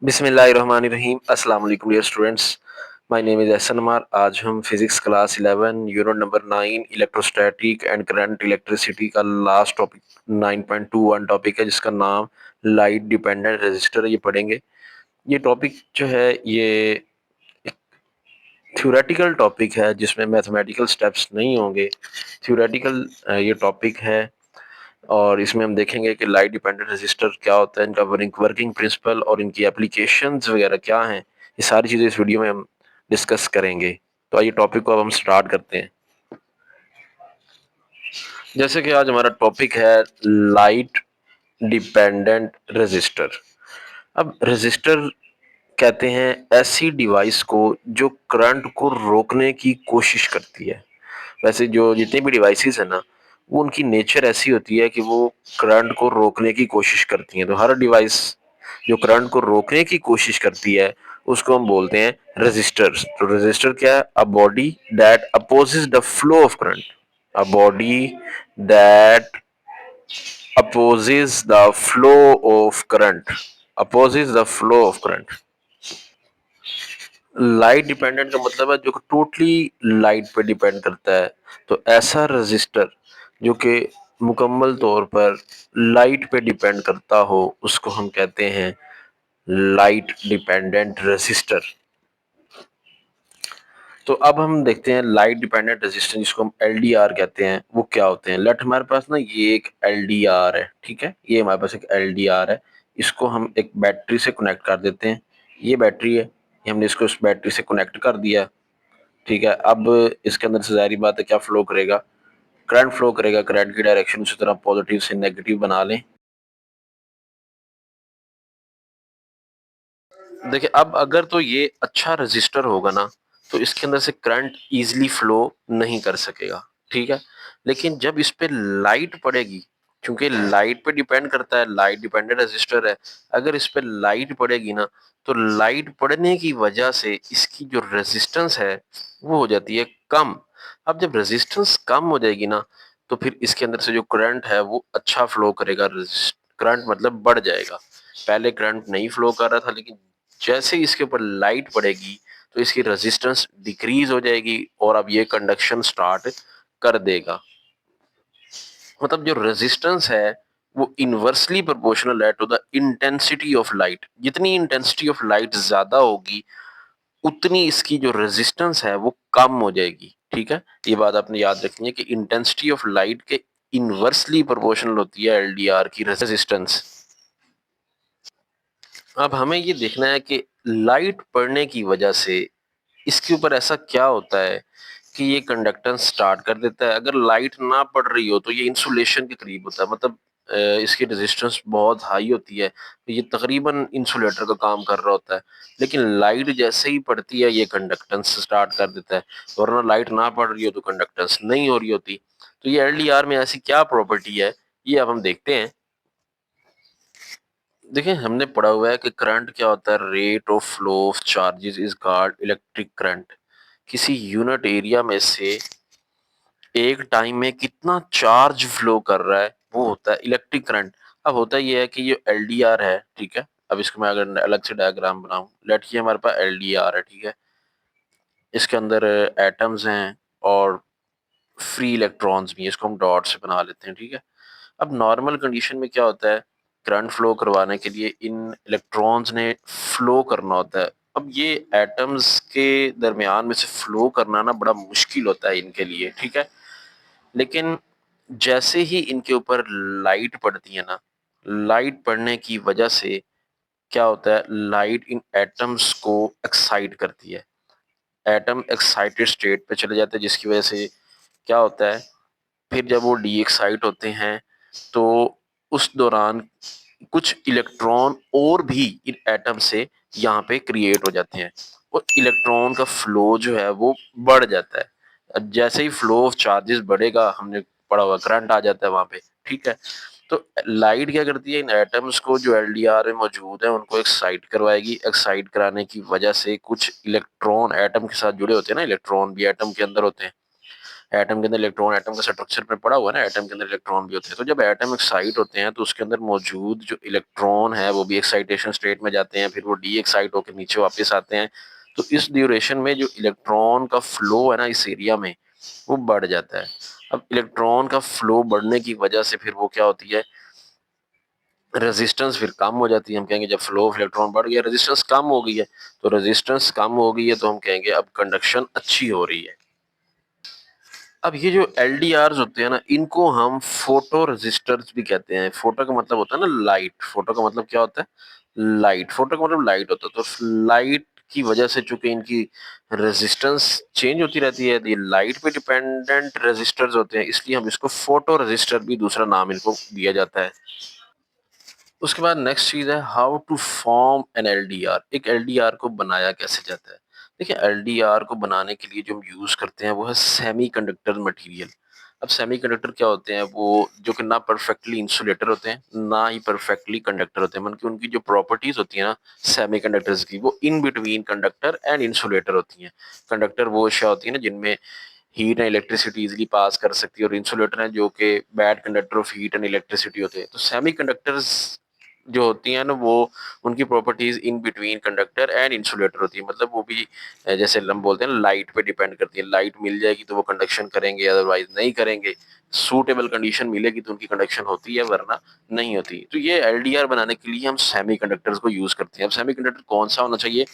बिस्मिल्लाहिर्रहमानिर्रहीम अस्सलाम वालेकुम dear students. My name is Ehsan Amar. आज हम physics class 11 unit number 9 electrostatic and current electricity का लास्ट टॉपिक 9.21 टॉपिक है जिसका नाम लाइट डिपेंडेंट रेजिस्टर है, ये पढ़ेंगे। ये टॉपिक जो है ये थ्योरेटिकल टॉपिक है जिसमें मैथमेटिकल स्टेप्स नहीं होंगे। थ्योरेटिकल ये टॉपिक है और इसमें हम देखेंगे कि लाइट डिपेंडेंट रेजिस्टर क्या होता है, इनका वर्किंग प्रिंसिपल और इनकी एप्लीकेशंस वगैरह क्या हैं। ये सारी चीज़ें इस वीडियो में हम डिस्कस करेंगे। तो आइए टॉपिक को अब हम स्टार्ट करते हैं। जैसे कि आज हमारा टॉपिक है लाइट डिपेंडेंट रेजिस्टर। अब रेजिस्टर कहते हैं ऐसी डिवाइस को जो करंट को रोकने की कोशिश करती है। वैसे जो जितनी भी डिवाइसेस है ना, वो उनकी नेचर ऐसी होती है कि वो करंट को रोकने की कोशिश करती हैं। तो हर डिवाइस जो करंट को रोकने की कोशिश करती है उसको हम बोलते हैं रेजिस्टर्स। तो रेजिस्टर क्या है? A body that opposes the flow of current. A body that opposes the flow of current opposes the flow of current। Light dependent का मतलब है जो टोटली लाइट पे डिपेंड करता है। तो ऐसा रजिस्टर जो कि मुकम्मल तौर पर लाइट पे डिपेंड करता हो उसको हम कहते हैं लाइट डिपेंडेंट रेजिस्टर। तो अब हम देखते हैं लाइट डिपेंडेंट रेजिस्टेंस जिसको हम एलडीआर कहते हैं वो क्या होते हैं। लेट हमारे पास ना ये एक एलडीआर है, ठीक है, ये हमारे पास एक एलडीआर है। इसको हम एक बैटरी से कनेक्ट कर देते हैं। ये बैटरी है, ये हमने इसको इस बैटरी से कनेक्ट कर दिया, ठीक है। अब इसके अंदर से ज़ाहिर बात है क्या फ्लो करेगा? करंट फ्लो करेगा। करंट की डायरेक्शन उसी तरह पॉजिटिव से नेगेटिव बना लें। देखिए अब अगर तो ये अच्छा रजिस्टर होगा ना तो इसके अंदर से करंट इजीली फ्लो नहीं कर सकेगा, ठीक है। लेकिन जब इस पे लाइट पड़ेगी, क्योंकि लाइट पे डिपेंड करता है, लाइट डिपेंडेंट रजिस्टर है, अगर इस पे लाइट पड़ेगी ना तो लाइट पड़ने की वजह से इसकी जो रेजिस्टेंस है वो हो जाती है कम। अब जब रेजिस्टेंस कम हो जाएगी ना तो फिर इसके अंदर से जो करंट है वो अच्छा फ्लो करेगा। करंट मतलब बढ़ जाएगा। पहले करंट नहीं फ्लो कर रहा था, लेकिन जैसे ही इसके ऊपर लाइट पड़ेगी तो इसकी रेजिस्टेंस डिक्रीज हो जाएगी और अब ये कंडक्शन स्टार्ट कर देगा। मतलब जो रेजिस्टेंस है वो इनवर्सली प्रोपोर्शनल है to the intensity of light. जितनी इंटेंसिटी ऑफ लाइट ज्यादा होगी उतनी इसकी जो रेजिस्टेंस है वो कम हो जाएगी, ठीक है। ये बात आपने याद रखनी है कि इंटेंसिटी ऑफ लाइट के इनवर्सली प्रोपोर्शनल होती है एलडीआर की रेजिस्टेंस। अब हमें ये देखना है कि लाइट पड़ने की वजह से इसके ऊपर ऐसा क्या होता है कि ये कंडक्टेंस स्टार्ट कर देता है। अगर लाइट ना पड़ रही हो तो ये इंसुलेशन के करीब होता है, मतलब इसकी रेजिस्टेंस बहुत हाई होती है, तो ये तकरीबन इंसुलेटर का काम कर रहा होता है। लेकिन लाइट जैसे ही पड़ती है ये कंडक्टेंस स्टार्ट कर देता है, वरना लाइट ना पड़ रही हो तो कंडक्टेंस नहीं हो रही होती। तो ये एलडीआर में ऐसी क्या प्रॉपर्टी है ये अब हम देखते हैं। देखिए हमने पढ़ा हुआ है कि करंट क्या होता है, rate of flow of charges is called electric current. किसी यूनिट एरिया में से एक टाइम में कितना चार्ज फ्लो कर रहा है वो होता है इलेक्ट्रिक करंट। अब होता ये है कि ये एलडीआर है, ठीक है। अब इसको मैं अगर अलग से डायग्राम बनाऊं, लेट ये हमारे पास एलडीआर है, ठीक है। इसके अंदर एटम्स हैं और फ्री इलेक्ट्रॉन्स भी हैं, इसको हम डॉट से बना लेते हैं, ठीक है। अब नॉर्मल कंडीशन में क्या होता है, करंट फ्लो करवाने के लिए इन इलेक्ट्रॉन्स ने फ्लो करना होता है। अब ये एटम्स के दरमियान में से फ्लो करना ना बड़ा मुश्किल होता है इनके लिए, ठीक है। लेकिन जैसे ही इनके ऊपर लाइट पड़ती है ना, लाइट पड़ने की वजह से क्या होता है, लाइट इन एटम्स को एक्साइट करती है। एटम एक्साइटेड स्टेट पे चले जाते हैं जिसकी वजह से क्या होता है, फिर जब वो डी एक्साइट होते हैं तो उस दौरान कुछ इलेक्ट्रॉन और भी इन एटम से यहाँ पे क्रिएट हो जाते हैं और इलेक्ट्रॉन का फ्लो जो है वो बढ़ जाता है। अब जैसे ही फ्लो ऑफ चार्जेस बढ़ेगा, हमने पढ़ा हुआ, करंट आ जाता है वहां पे, ठीक है। तो लाइट क्या करती है, इन एटम्स को जो एलडीआर में मौजूद है उनको एक्साइट करवाएगी। एक्साइट कराने की वजह से कुछ इलेक्ट्रॉन एटम के साथ जुड़े होते हैं ना, इलेक्ट्रॉन भी एटम के अंदर होते हैं, एटम के अंदर इलेक्ट्रॉन, एटम का स्ट्रक्चर पे पड़ा हुआ है ना, एटम के अंदर इलेक्ट्रॉन भी होते हैं। तो जब एटम एक्साइट होते हैं तो उसके अंदर मौजूद जो इलेक्ट्रॉन है वो भी एक्साइटेशन स्टेट में जाते हैं, फिर वो डी एक्साइट होकर नीचे वापस आते हैं। तो इस ड्यूरेशन में जो इलेक्ट्रॉन का फ्लो है ना इस एरिया में, वो बढ़ जाता है। अब इलेक्ट्रॉन का फ्लो बढ़ने की वजह से फिर वो क्या होती है, रेजिस्टेंस फिर कम हो जाती है। हम कहेंगे जब फ्लो ऑफ इलेक्ट्रॉन बढ़ गया, रेजिस्टेंस कम हो गई है, तो रेजिस्टेंस कम हो गई है तो हम कहेंगे अब कंडक्शन अच्छी हो रही है। अब ये जो एलडीआर्स होते हैं ना, इनको हम फोटो रेजिस्टर्स भी कहते हैं। फोटो का मतलब होता है ना लाइट, फोटो का मतलब क्या होता है, लाइट। फोटो का मतलब लाइट होता है। तो लाइट की वजह से चूंकि इनकी रेजिस्टेंस चेंज होती रहती है, तो ये लाइट पे डिपेंडेंट रेजिस्टर्स होते हैं, इसलिए हम इसको फोटो रेजिस्टर भी दूसरा नाम इनको दिया जाता है। उसके बाद नेक्स्ट चीज है how to form an LDR. एक एलडीआर को बनाया कैसे जाता है। देखिए एलडीआर को बनाने के लिए जो हम यूज करते हैं वो है सेमीकंडक्टर मटेरियल। अब सेमीकंडक्टर क्या होते हैं, वो जो कि ना परफेक्टली इंसुलेटर होते हैं ना ही परफेक्टली कंडक्टर होते हैं। मतलब कि उनकी जो प्रॉपर्टीज होती है ना सेमीकंडक्टर्स की, वो in between conductor and insulator होती हैं। कंडक्टर वो अशिया होती है ना जिनमें heat and electricity easily pass कर सकती है, और इंसुलेटर हैं जो कि bad conductor of heat and electricity होते हैं। तो सेमी कंडक्टर्स जो होती हैं ना, वो उनकी properties in between conductor and insulator होती है। मतलब वो भी जैसे हम बोलते हैं लाइट पे डिपेंड करती है। लाइट मिल जाएगी तो वो कंडक्शन करेंगे, अदरवाइज नहीं करेंगे। सूटेबल कंडीशन मिलेगी तो उनकी कंडक्शन होती है, वरना नहीं होती। तो ये एलडीआर बनाने के लिए हम सेमी कंडक्टर्स को यूज करते हैं। अब सेमी कंडक्टर कौन सा होना चाहिए,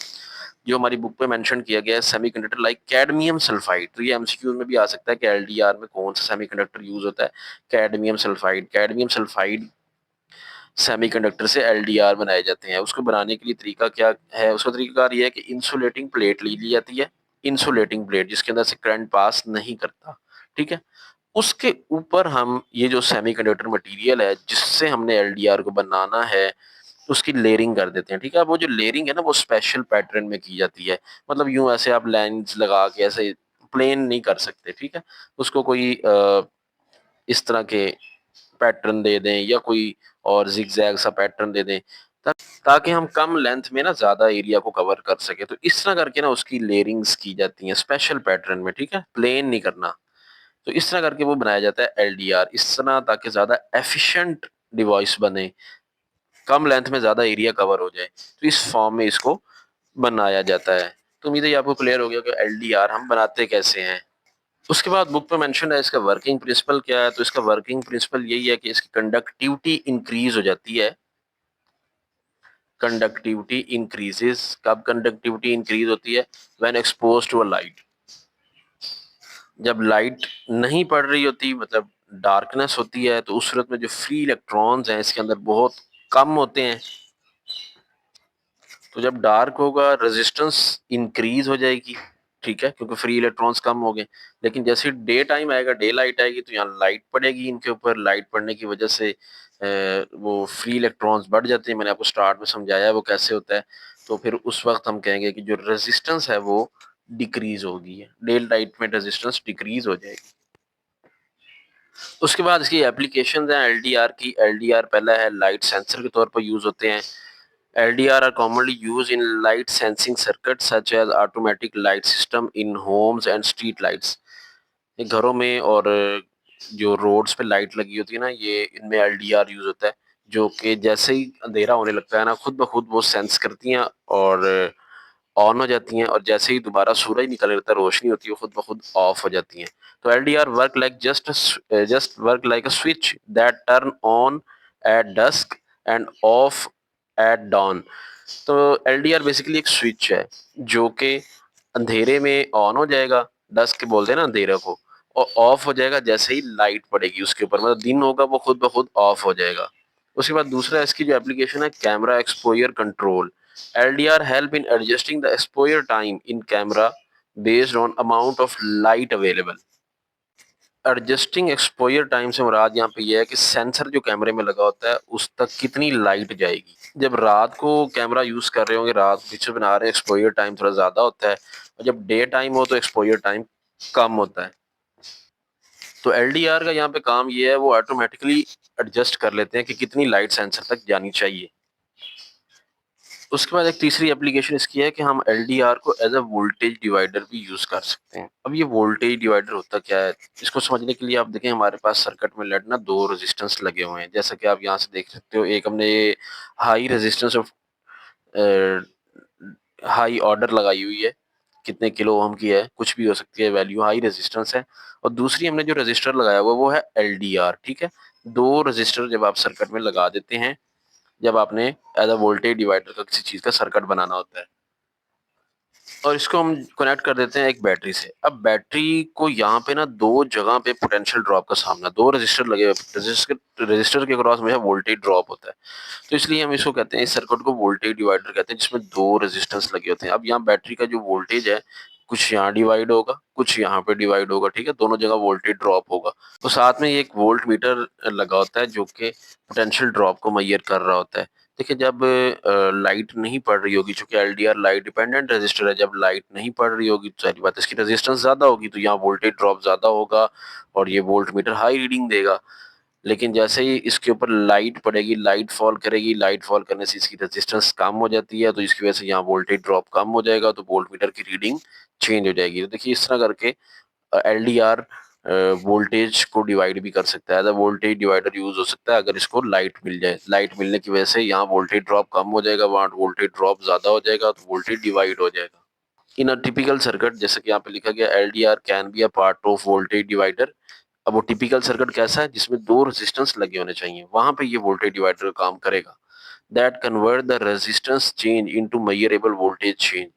जो हमारी बुक पे मेंशन किया गया है, सेमीकंडक्टर लाइक कैडमियम सल्फाइड। तो ये एमसीक्यू में भी आ सकता है कि एलडीआर में कौन सा सेमीकंडक्टर यूज होता है, cadmium sulphide. Cadmium sulphide semiconductor से एलडीआर बनाए जाते हैं। उसको बनाने के लिए तरीका क्या है, उसका तरीकाकार ये है कि इंसुलेटिंग प्लेट ली जाती है, इंसुलेटिंग प्लेट जिसके अंदर से करंट पास नहीं करता, ठीक है। उसके ऊपर हम ये जो सेमीकंडक्टर मटेरियल है जिससे हमने एलडीआर को बनाना है, उसकी लेयरिंग कर देते हैं, ठीक है। अब वो जो लेयरिंग है ना वो स्पेशल पैटर्न में की जाती है। मतलब यूं ऐसे आप लाइंस लगा के ऐसे प्लेन नहीं कर सकते, ठीक है। उसको कोई इस तरह के पैटर्न दे दें या कोई और जिगजैग सा पैटर्न दे दें, ताकि हम कम लेंथ में ना ज्यादा एरिया को कवर कर सके। तो इस तरह करके ना उसकी लेयरिंग्स की जाती हैं स्पेशल पैटर्न में, ठीक है, प्लेन नहीं करना। तो इस तरह करके वो बनाया जाता है एलडीआर, इस तरह ताकि ज्यादा एफिशिएंट डिवाइस बने, कम लेंथ में ज्यादा एरिया कवर हो जाए। तो इस फॉर्म में इसको बनाया जाता है। तो उम्मीद है ये आपको क्लियर हो गया कि एलडीआर हम बनाते कैसे हैं। उसके बाद बुक पे मेंशन है इसका वर्किंग प्रिंसिपल क्या है। तो इसका वर्किंग प्रिंसिपल यही है कि इसकी कंडक्टिविटी इंक्रीज हो जाती है। कंडक्टिविटी इंक्रीजेस, कब कंडक्टिविटी इंक्रीज होती है, when expose to a light. जब लाइट नहीं पड़ रही होती, मतलब डार्कनेस होती है, तो उस सूरत में जो फ्री इलेक्ट्रॉन्स हैं इसके अंदर बहुत कम होते हैं। तो जब डार्क होगा रेजिस्टेंस इंक्रीज हो जाएगी, ठीक है, क्योंकि फ्री इलेक्ट्रॉन्स कम हो गए। लेकिन जैसे डे टाइम आएगा, डे लाइट आएगी, तो यहाँ लाइट पड़ेगी इनके ऊपर। लाइट पड़ने की वजह से वो फ्री इलेक्ट्रॉन्स बढ़ जाते हैं। मैंने आपको स्टार्ट में समझाया है वो कैसे होता है। तो फिर उस वक्त हम कहेंगे कि जो रेजिस्टेंस है वो डिक्रीज होगी, डे लाइट में रेजिस्टेंस डिक्रीज हो जाएगी। उसके बाद इसकी एप्लीकेशन है एलडीआर की। एलडीआर पहला है लाइट सेंसर के तौर पर यूज होते हैं। LDR are commonly used in light sensing circuits such as automatic light system in homes and street lights। ये घरों में और जो रोड्स पे लाइट लगी होती है ना, ये इनमें LDR यूज होता है, जो कि जैसे ही अंधेरा होने लगता है ना, खुद ब खुद वो सेंस करती हैं और ऑन हो जाती हैं, और जैसे ही दोबारा सूरज निकल लेता है, रोशनी होती है, खुद ब खुद ऑफ हो जाती हैं। तो LDR work like just work like a switch that turn on at dusk and off at dawn. तो एलडीआर बेसिकली एक स्विच है जो कि अंधेरे में ऑन हो जाएगा, डस्क बोलते हैं ना अंधेरे को, और ऑफ हो जाएगा जैसे ही लाइट पड़ेगी उसके ऊपर। मतलब दिन होगा वो खुद ब खुद ऑफ हो जाएगा। उसके बाद दूसरा इसकी जो एप्लीकेशन है camera exposure control. LDR help in adjusting the exposure time in camera based on amount of light available. Adjusting exposure time से मुराद यहाँ पे यह है कि सेंसर जो कैमरे में लगा होता है उस तक कितनी लाइट जाएगी। जब रात को कैमरा यूज कर रहे होंगे, रात पिक्चर बना रहे हैं, एक्सपोजर टाइम थोड़ा ज्यादा होता है, और जब डे टाइम हो तो एक्सपोजर टाइम कम होता है। तो एलडीआर का यहाँ पे काम ये है, वो ऑटोमेटिकली एडजस्ट कर लेते हैं कि कितनी लाइट सेंसर तक जानी चाहिए। उसके बाद एक तीसरी एप्लीकेशन इसकी है कि हम एलडीआर को एज अ वोल्टेज डिवाइडर भी यूज कर सकते हैं। अब ये वोल्टेज डिवाइडर होता क्या है, इसको समझने के लिए आप देखें हमारे पास सर्किट में लेट ना दो रेजिस्टेंस लगे हुए हैं, जैसा कि आप यहाँ से देख सकते हो। एक हमने ये high resistance of high order लगाई हुई है, कितने किलो ओम की है, कुछ भी हो सकती है वैल्यू, हाई रेजिस्टेंस है। और दूसरी हमने जो रजिस्टर लगाया हुआ वो है एलडीआर, ठीक है। दो रजिस्टर जब आप सर्किट में लगा देते हैं, जब आपने एज अ वोल्टेज डिवाइडर का किसी चीज का सर्किट बनाना होता है, और इसको हम कनेक्ट कर देते हैं एक बैटरी से। अब बैटरी को यहाँ पे ना दो जगह पे पोटेंशियल ड्रॉप का सामना, दो रजिस्टर लगे हुए, रजिस्टर के क्रॉस में है वोल्टेज ड्रॉप होता है। तो इसलिए हम इसको कहते हैं, इस सर्किट को वोल्टेज डिवाइडर कहते हैं, जिसमें दो रेजिस्टेंस लगे होते हैं। अब यहाँ बैटरी का जो वोल्टेज है, कुछ यहाँ डिवाइड होगा, कुछ यहाँ पे डिवाइड होगा, ठीक है, दोनों जगह वोल्टेज ड्रॉप होगा। तो साथ में एक वोल्ट मीटर लगा होता है जो कि पोटेंशियल ड्रॉप को मेजर कर रहा होता है। देखिए जब लाइट नहीं पड़ रही होगी, चूंकि एलडीआर लाइट डिपेंडेंट रजिस्टर है, जब लाइट नहीं पड़ रही होगी तो सारी बात इसकी रेजिस्टेंस ज्यादा होगी, तो यहाँ वोल्टेज ड्रॉप ज्यादा होगा और ये वोल्ट मीटर हाई रीडिंग देगा। लेकिन जैसे ही इसके ऊपर लाइट पड़ेगी, लाइट फॉल करेगी, लाइट फॉल करने से इसकी रेजिस्टेंस कम हो जाती है, तो इसकी वजह से यहाँ वोल्टेज ड्रॉप कम हो जाएगा, तो वोल्ट मीटर की रीडिंग चेंज हो जाएगी। तो देखिए इस तरह करके एलडीआर वोल्टेज को डिवाइड भी कर सकता है, as a voltage divider use हो सकता है अगर इसको लाइट मिल जाए। लाइट मिलने की वजह से यहाँ वोल्टेज ड्रॉप कम हो जाएगा, वहाँ वोल्टेज ड्रॉप ज्यादा हो जाएगा, तो वोल्टेज डिवाइड हो जाएगा। इन अ टिपिकल सर्किट, जैसे कि यहाँ पे लिखा गया, LDR can be a part of voltage divider. अब वो टिपिकल सर्किट कैसा है, जिसमें दो रेजिस्टेंस लगे होने चाहिए, वहां पे ये वोल्टेज डिवाइडर काम करेगा। That convert the resistance change into measurable voltage change.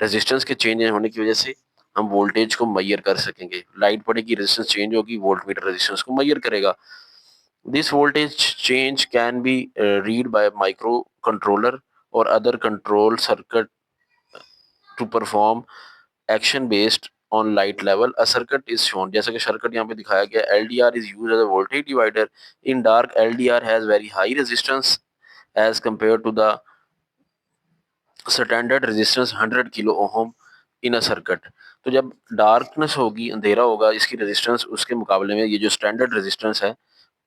Resistance के चेंज होने की वजह से हम वोल्टेज को मेजर कर सकेंगे। लाइट पड़ेगी, रेजिस्टेंस चेंज होगी, वोल्ट मीटर रेजिस्टेंस को मेजर करेगा। This voltage change can be read by micro controller और other control circuit to perform action based on light level. A circuit is shown, जैसा कि circuit यहाँ पे दिखाया गया, LDR is used as a voltage divider. In dark LDR has very high resistance as compare to the standard resistance 100 kilo ohm in a circuit. तो जब darkness होगी, अंधेरा होगा, इसकी रेजिस्टेंस उसके मुकाबले में ये जो स्टैंडर्ड रेजिस्टेंस है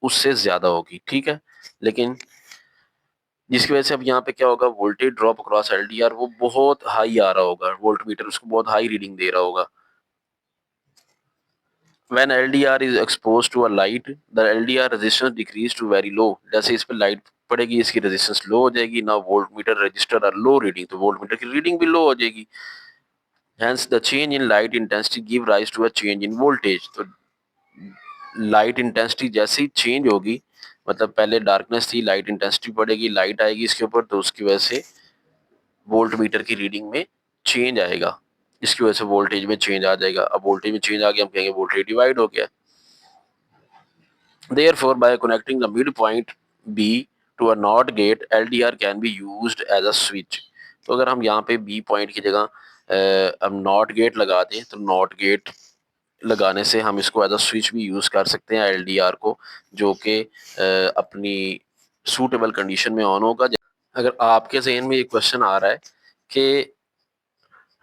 उससे ज्यादा होगी, ठीक है। लेकिन जिसकी वजह से अब यहाँ पे क्या होगा, वोल्टेज ड्रॉप अक्रॉस एलडीआर वो बहुत हाई आ रहा होगा, वोल्ट मीटर उसको बहुत हाई रीडिंग दे रहा होगा। When LDR is exposed to a light, the LDR resistance decrease to very low। जैसे इस पे लाइट पड़ेगी, इसकी रेजिस्टेंस लो हो जाएगी ना, वोल्ट मीटर रजिस्टर और लो रीडिंग, तो वोल्ट मीटर की रीडिंग भी लो हो जाएगी। Hence the change in light intensity give rise to a change in voltage। तो लाइट इंटेंसिटी जैसे ही चेंज होगी, मतलब पहले डार्कनेस थी, लाइट इंटेंसिटी बढ़ेगी, लाइट आएगी इसके ऊपर, तो उसकी वजह से वोल्ट मीटर की रीडिंग में चेंज आएगा, इसकी वजह से वोल्टेज में चेंज आ जाएगा। अब वोल्टेज में चेंज आ गया, हम कहेंगे वोल्टेज डिवाइड हो गया। Therefore, by connecting the midpoint B to a NOT gate, LDR can be used as a switch। तो अगर हम यहाँ पे B पॉइंट की जगह हम नॉट गेट लगा दें, तो नॉट गेट लगाने से हम इसको एज अ स्विच भी यूज कर सकते हैं एलडीआर को, जो कि अपनी सूटेबल कंडीशन में ऑन होगा। अगर आपके जहन में ये क्वेश्चन आ रहा है कि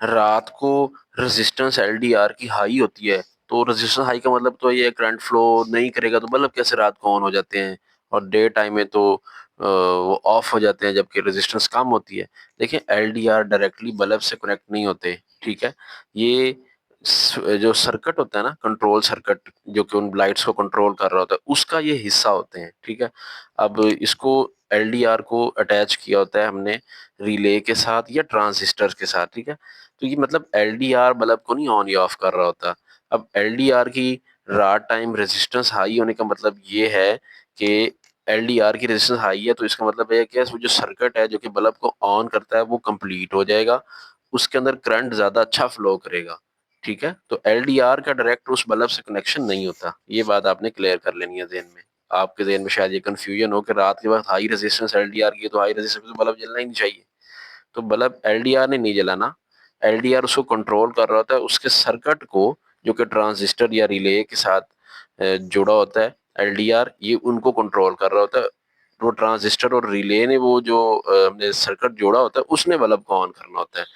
रात को रेजिस्टेंस एलडीआर की हाई होती है, तो रेजिस्टेंस हाई का मतलब तो ये करंट फ्लो नहीं करेगा, तो बल्ब कैसे रात को ऑन हो जाते हैं और डे टाइम में तो वो ऑफ हो जाते हैं जबकि रेजिस्टेंस कम होती है। देखिए एलडीआर डायरेक्टली बल्ब से कनेक्ट नहीं होते, ठीक है। ये जो सर्किट होता है ना, कंट्रोल सर्किट, जो कि उन लाइट्स को कंट्रोल कर रहा होता है, उसका ये हिस्सा होते हैं, ठीक है। अब इसको एलडीआर को अटैच किया होता है हमने रिले के साथ या ट्रांजिस्टर के साथ, ठीक है। तो ये मतलब एलडीआर बल्ब को नहीं ऑन या ऑफ कर रहा होता। अब एलडीआर की रात टाइम रेजिस्टेंस हाई होने का मतलब ये है कि एलडीआर की रेजिस्टेंस हाई है, तो इसका मतलब है कि वो जो सर्किट है जो कि बल्ब को ऑन करता है वो कंप्लीट हो जाएगा, उसके अंदर करंट ज्यादा अच्छा फ्लो करेगा, ठीक है। तो एलडीआर का डायरेक्ट उस बल्ब से कनेक्शन नहीं होता, ये बात आपने क्लियर कर लेनी है जहन में। आपके जहन में शायद ये कंफ्यूजन हो कि रात के वक्त हाई रेजिस्टेंस एलडीआर की है, तो हाई रेजिस्टेंस में तो बल्ब जलना ही नहीं चाहिए। तो बल्ब एलडीआर ने नहीं जलाना, एलडीआर उसको कंट्रोल कर रहा होता है, उसके सर्किट को, जो कि ट्रांजिस्टर या रिले के साथ जुड़ा होता है। एलडीआर ये उनको कंट्रोल कर रहा होता है, वो ट्रांजिस्टर और रिले ने वो जो हमने सर्किट जोड़ा होता है उसने बल्ब को ऑन करना होता है।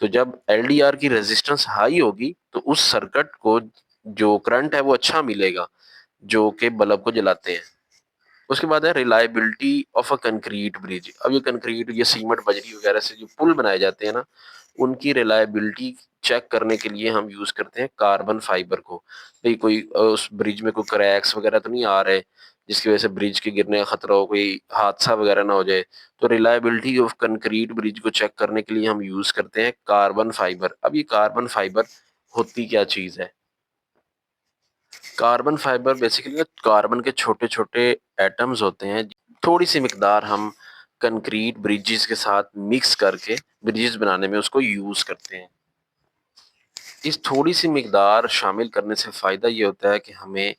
तो जब एलडीआर की रेजिस्टेंस हाई होगी तो उस सर्किट को जो करंट है वो अच्छा मिलेगा, जो कि बल्ब को जलाते हैं। उसके बाद है reliability of a concrete bridge. अब ये कंक्रीट, ये सीमेंट बजरी वगैरह से जो पुल बनाए जाते हैं ना, उनकी रिलायबिलिटी चेक करने के लिए हम यूज करते हैं कार्बन फाइबर को। भाई कोई उस ब्रिज में कोई क्रैक्स वगैरह तो नहीं आ रहे जिसकी वजह से ब्रिज के गिरने का खतरा हो, कोई हादसा वगैरह ना हो जाए। तो रिलायबिलिटी ऑफ कंक्रीट ब्रिज को चेक करने के लिए हम यूज करते हैं कार्बन फाइबर। अब ये कार्बन फाइबर होती क्या चीज है? कार्बन फाइबर बेसिकली कार्बन के छोटे छोटे एटम्स होते हैं। थोड़ी सी मिकदार हम कंक्रीट ब्रिजेस के साथ मिक्स करके ब्रिजेस बनाने में उसको यूज करते हैं। इस थोड़ी सी मिकदार शामिल करने से फ़ायदा ये होता है कि हमें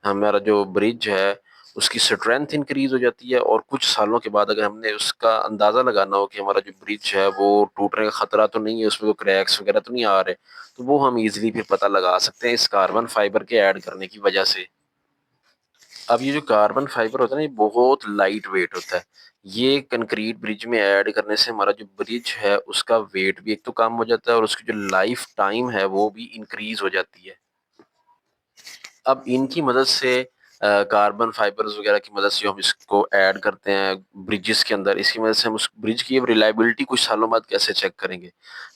हमारा जो ब्रिज है उसकी स्ट्रेंथ इंक्रीज हो जाती है, और कुछ सालों के बाद अगर हमने उसका अंदाज़ा लगाना हो कि हमारा जो ब्रिज है वो टूटने का खतरा तो नहीं है, उसमें कोई क्रैक्स वगैरह तो नहीं आ रहे, तो वो हम इजीली फिर पता लगा सकते हैं इस कार्बन फाइबर के ऐड करने की वजह से। अब ये जो कार्बन फाइबर होता है ना, ये बहुत लाइट वेट होता है। ये कंक्रीट ब्रिज में ऐड करने से हमारा जो ब्रिज है उसका वेट भी एक तो कम हो जाता है, और उसकी जो लाइफ टाइम है वो भी इंक्रीज हो जाती है। अब इनकी मदद से कार्बन फाइबर्स वगैरह की मदद से हम इसको ऐड करते हैं ब्रिजेस के अंदर। इसकी मदद से हम उस ब्रिज की रिलायबिलिटी कुछ सालों बाद कैसे चेक करेंगे?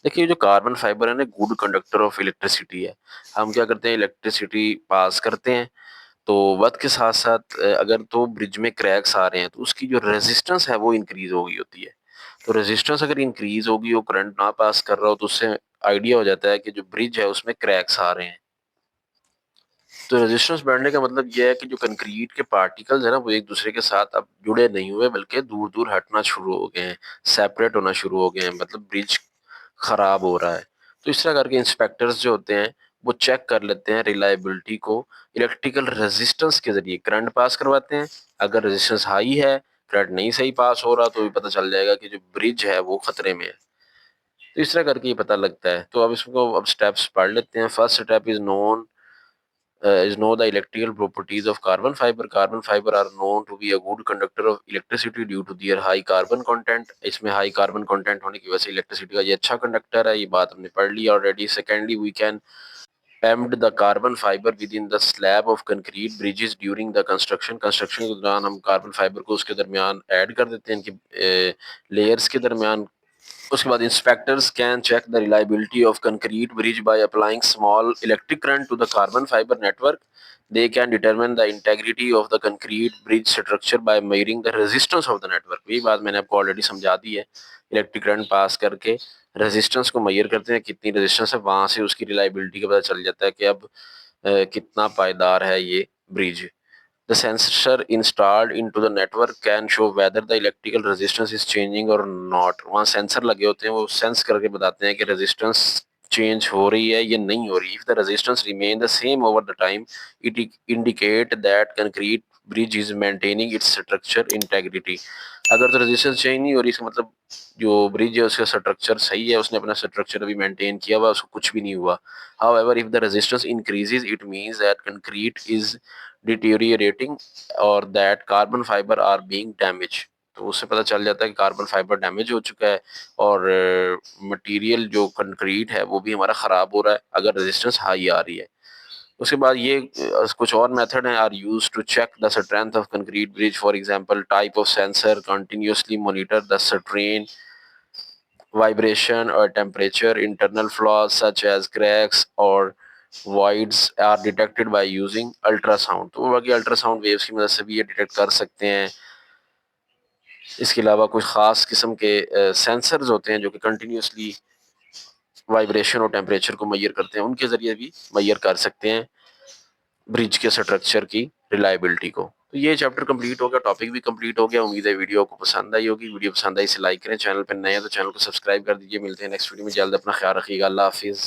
देखिए, जो कार्बन फाइबर है ना, गुड कंडक्टर ऑफ इलेक्ट्रिसिटी है। हम क्या करते हैं, इलेक्ट्रिसिटी पास करते हैं। तो वक्त के साथ साथ अगर तो ब्रिज में क्रैक्स आ रहे हैं तो उसकी जो रेजिस्टेंस है वो इंक्रीज हो गई होती है। तो रेजिस्टेंस अगर इंक्रीज होगी, वो करंट ना पास कर रहा हो, तो उससे आइडिया हो जाता है कि जो ब्रिज है उसमें क्रैक्स आ रहे हैं। तो रेजिस्टेंस बढ़ने का मतलब ये है कि जो कंक्रीट के पार्टिकल्स है ना, वो एक दूसरे के साथ अब जुड़े नहीं हुए, बल्कि दूर दूर हटना शुरू हो गए हैं, सेपरेट होना शुरू हो गए हैं, मतलब ब्रिज खराब हो रहा है। तो इस तरह करके इंस्पेक्टर्स जो होते हैं वो चेक कर लेते हैं रिलायबिलिटी को इलेक्ट्रिकल रेजिस्टेंस के जरिए, करंट पास करवाते हैं। अगर रेजिस्टेंस हाई है, करंट नहीं सही पास हो रहा, तो भी पता चल जाएगा कि जो ब्रिज है वो खतरे में है। तो इस तरह करके ये पता लगता है। तो अब इसको अब स्टेप्स पढ़ लेते हैं। First step is know the electrical properties of carbon fiber. Carbon fiber are known to be a good conductor of electricity due to their high carbon content. इसमें हाई कार्बन कंटेंट होने की वजह से electricity का ये अच्छा conductor है। ये बात हमने पढ़ ली already. Secondly, we can emmed the carbon fiber within the slab of concrete bridges during the construction के दौरान हम कार्बन फाइबर को उसके दरमियान ऐड कर देते हैं, इनकी लेयर्स के दरमियान। उसके बाद inspectors can check the reliability of concrete bridge by applying small electric current to the carbon fibre network. They can determine the integrity of the concrete bridge structure by measuring the resistance of the network. यही बात मैंने आपको already समझा दी है। Electric current pass करके resistance को major करते हैं, कितनी रेजिस्टेंस है, वहां से उसकी रिलायबिलिटी का पता चल जाता है कि अब कितना पायदार है ये bridge. The sensor installed into the network can show whether the electrical resistance is changing or not। वहाँ सेंसर लगे होते हैं, वो सेंस करके बताते हैं कि रेजिस्टेंस चेंज हो रही है या नहीं हो रही। If the resistance remain the same over the time, it indicate that concrete bridge is maintaining its structure integrity. अगर तो रेजिस्टेंस चेंज नहीं हो रही, इसका मतलब जो ब्रिज है उसका स्ट्रक्चर सही है, उसने अपना स्ट्रक्चर अभी मेंटेन किया हुआ, उसको कुछ भी नहीं हुआ। However, if the resistance increases, it means that concrete is deteriorating और that carbon fibre are being damage. तो उससे पता चल जाता है कि कार्बन फाइबर डैमेज हो चुका है, और मटेरियल जो कंक्रीट है वो भी हमारा ख़राब हो रहा है अगर रेजिस्टेंस हाई आ रही है। उसके बाद ये कुछ और मेथड हैं are use to check the strength of concrete bridge. For example, type of sensor continuously monitor the strain, vibration or temperature. Internal flaws such as cracks or voids are detected by using ultrasound। तो बाकी ultrasound waves की मदद से भी ये detect कर सकते हैं। इसके अलावा कुछ ख़ास किस्म के सेंसर्स होते हैं जो कि कंटिन्यूसली वाइब्रेशन और टेम्परेचर को मैयर करते हैं, उनके ज़रिए भी मैयर कर सकते हैं ब्रिज के स्ट्रक्चर की रिलायबिलिटी को। तो ये चैप्टर कंप्लीट हो गया, टॉपिक भी कंप्लीट हो गया। उम्मीद है वीडियो को पसंद आई होगी। वीडियो पसंद आई इसे लाइक करें, चैनल पर नए हैं तो चैनल को सब्सक्राइब कर दीजिए। मिलते हैं नेक्स्ट वीडियो में जल्द। अपना ख्याल रखिएगा। अल्लाह हाफिज़।